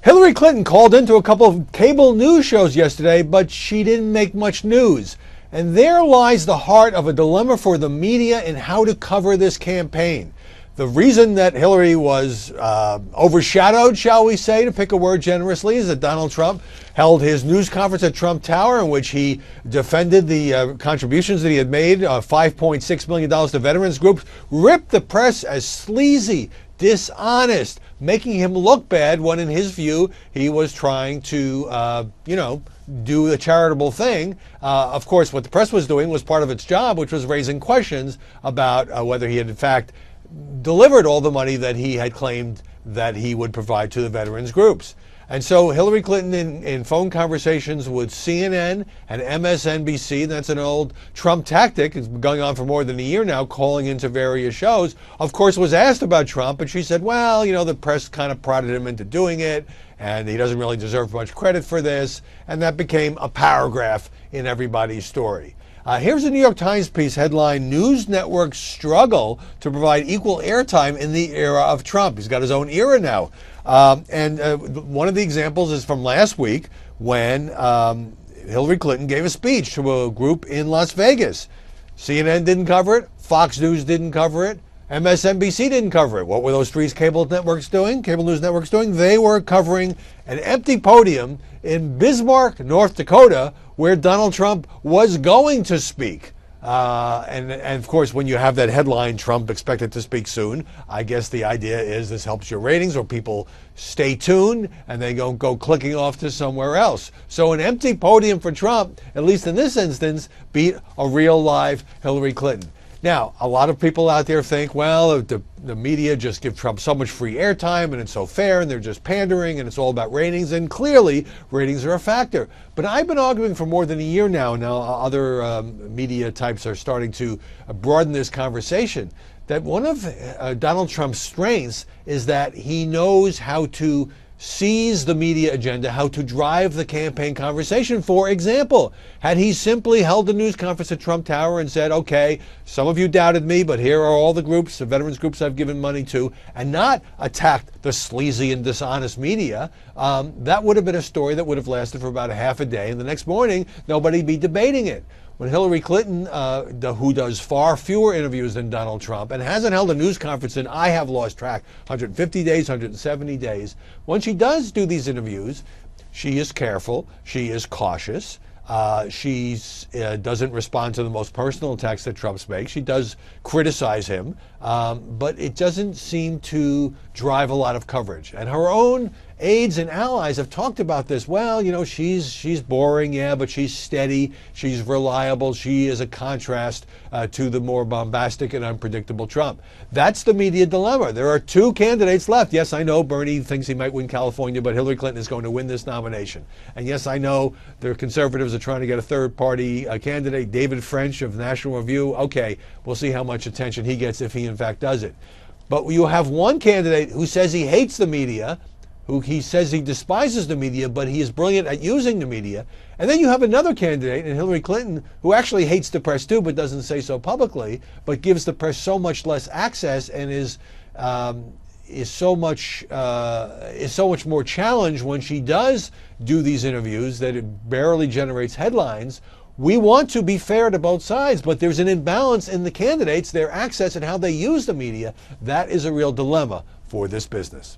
Hillary Clinton called into a couple of cable news shows yesterday, but she didn't make much news. And there lies the heart of a dilemma for the media in how to cover this campaign. The reason that Hillary was overshadowed, shall we say, to pick a word generously, is that Donald Trump held his news conference at Trump Tower in which he defended the contributions that he had made, $5.6 million to veterans groups, ripped the press as sleazy, dishonest, making him look bad when, in his view, he was trying to, do a charitable thing. Of course, what the press was doing was part of its job, which was raising questions about whether he had, in fact, delivered all the money that he had claimed that he would provide to the veterans groups. And so Hillary Clinton, in phone conversations with CNN and MSNBC, that's an old Trump tactic, it's been going on for more than a year now, calling into various shows, of course was asked about Trump, and she said, well, the press kind of prodded him into doing it, and he doesn't really deserve much credit for this, and that became a paragraph in everybody's story. Here's a New York Times piece headline, News Networks Struggle to Provide Equal Airtime in the Era of Trump. He's got his own era now. One of the examples is from last week when Hillary Clinton gave a speech to a group in Las Vegas. CNN didn't cover it. Fox News didn't cover it. MSNBC didn't cover it. What were those three cable news networks doing? They were covering an empty podium in Bismarck, North Dakota, where Donald Trump was going to speak. And of course, when you have that headline, Trump expected to speak soon, I guess the idea is this helps your ratings, or people stay tuned and they don't go clicking off to somewhere else. So an empty podium for Trump, at least in this instance, beat a real live Hillary Clinton. Now, a lot of people out there think, well, the media just give Trump so much free airtime and it's so fair and they're just pandering and it's all about ratings. And clearly, ratings are a factor. But I've been arguing for more than a year now. Now, other media types are starting to broaden this conversation, that one of Donald Trump's strengths is that he knows how to seize the media agenda, how to drive the campaign conversation. For example, had he simply held a news conference at Trump Tower and said, okay, some of you doubted me, but here are all the groups, the veterans groups I've given money to, and not attacked the sleazy and dishonest media, that would have been a story that would have lasted for about a half a day, and the next morning, nobody'd be debating it. When Hillary Clinton, who does far fewer interviews than Donald Trump and hasn't held a news conference in, I have lost track, 150 days, 170 days, when she does do these interviews, she is careful, she is cautious, she doesn't respond to the most personal attacks that Trump makes. She does criticize him, but it doesn't seem to drive a lot of coverage. And her own aides and allies have talked about this. Well, she's boring, yeah, but she's steady, she's reliable, she is a contrast to the more bombastic and unpredictable Trump. That's the media dilemma. There are two candidates left. Yes, I know Bernie thinks he might win California, but Hillary Clinton is going to win this nomination. And yes, I know the conservatives are trying to get a third-party candidate, David French of National Review. Okay, we'll see how much attention he gets if he in fact does it. But you have one candidate who says he hates the media, who he says he despises the media, but he is brilliant at using the media. And then you have another candidate in Hillary Clinton who actually hates the press too, but doesn't say so publicly, but gives the press so much less access and is so much more challenged when she does do these interviews that it barely generates headlines. We want to be fair to both sides, but there's an imbalance in the candidates, their access and how they use the media. That is a real dilemma for this business.